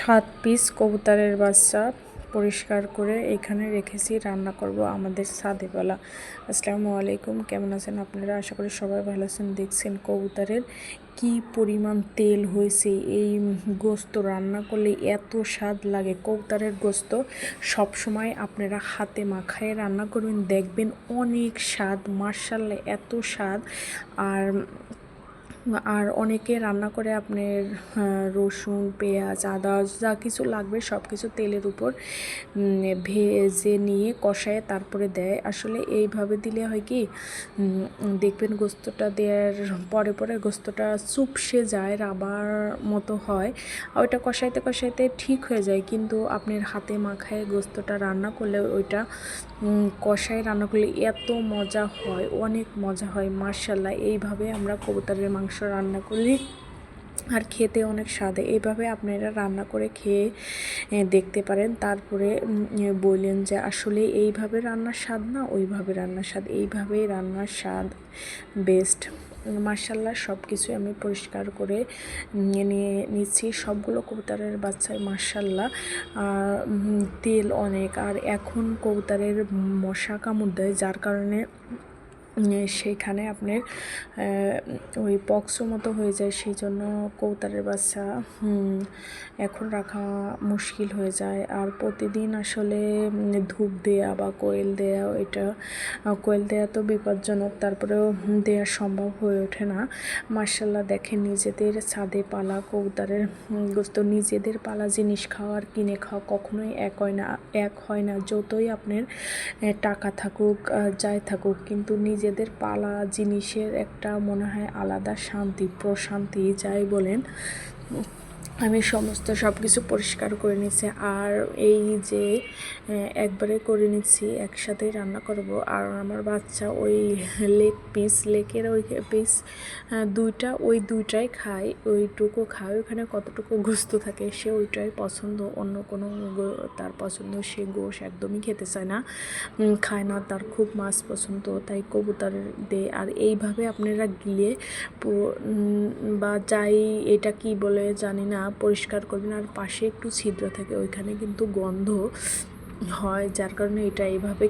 7 piece কবুতরের বাচ্চা পরিষ্কার করে এখানে রেখেছি, রান্না করব আমাদের ছাদেবেলা। আসসালামু আলাইকুম, কেমন আছেন আপনারা? আশা করি সবাই ভালো আছেন। দেখছেন কবুতরের কি পরিমাণ তেল হয়েছে, এই গোস্ত রান্না করলে এত স্বাদ লাগে। কবুতরের গোস্ত সবসময় আপনারা হাতে মাখায় রান্না করবেন, দেখবেন অনেক স্বাদ, মাশাআল্লাহ এত স্বাদ। আর অনেকে রান্না করে আপনার রসুন, পেঁয়াজ, আদা যা কিছু লাগবে সব কিছু তেলের উপর ভেজে নিয়ে কষায় তারপরে দেয়। আসলে এইভাবে দিলে হয় কি, দেখবেন গোস্তটা দেওয়ার পরে পরে গোস্তটা চুপসে যায়, রাবার মতো হয়। ওইটা কষাইতে কষাইতে ঠিক হয়ে যায়, কিন্তু আপনার হাতে মাখায় গোস্তটা রান্না করলে ওইটা কষায় রান্না করলে এত মজা হয়, অনেক মজা হয় মাশাআল্লাহ। এইভাবে আমরা কবুতরের মাংস রান্না করি আর খেতে অনেক স্বাদে। এইভাবে আপনারা রান্না করে খেয়ে দেখতে পারেন, তারপরে বললেন যে আসলে এইভাবে রান্নার স্বাদ না ওইভাবে রান্নার স্বাদ। এইভাবেই রান্নার স্বাদ বেস্ট। মাশাআল্লাহ সব কিছু আমি পরিষ্কার করে নিয়ে নিচ্ছি, সবগুলো কবুতরের বাচ্চায় মাশাআল্লাহ তেল অনেক। আর এখন কবুতরের মশা কামড় দেয়, যার কারণে সেইখানে আপনার ওই পক্সো মতো হয়ে যায়, সেই জন্য কবুতরের বাচ্চা এখন রাখা মুশকিল হয়ে যায়। আর প্রতিদিন আসলে ধূপ দেয়া বা কোয়েল দেয়া, এটা কোয়েল দেয়া তো বিপজ্জনক, তারপরেও দেওয়া সম্ভব হয়ে ওঠে না। মাশাআল্লাহ দেখেন, নিজেদের ছাদে পালা কবুতরের গোস্ত, নিজেদের পালা জিনিস খাওয়া আর কিনে খাওয়া কখনোই এক হয় না। যতই আপনার টাকা থাকুক যাই থাকুক, কিন্তু নিজেদের পালা জিনিসের একটা মনে হয় আলাদা শান্তি, প্রশান্তি যাই বলেন। আমি সমস্ত সব কিছু পরিষ্কার করে নিচ্ছি, আর এই যে একবারে করে নিচ্ছি, একসাথে রান্না করব। আর আমার বাচ্চা ওই লেকের ওই পিস দুইটা, ওই দুইটাই খায়, ওইটুকু খায়। ওইখানে কতটুকু গোস্ত থাকে সে ওইটাই পছন্দ, অন্য কোনো তার পছন্দ, সে গোশ একদমই খেতে চায় না, খায় না, তার খুব মাছ পছন্দ, তাই কবুতর দে। আর এইভাবে আপনারা গিলে বা যাই এটা কি বলে জানি না, পরিষ্কার করবেন। আর পাশে একটু ছিদ্র থাকে, ওইখানে কিন্তু গন্ধ হয়, যার কারণে এটা এইভাবে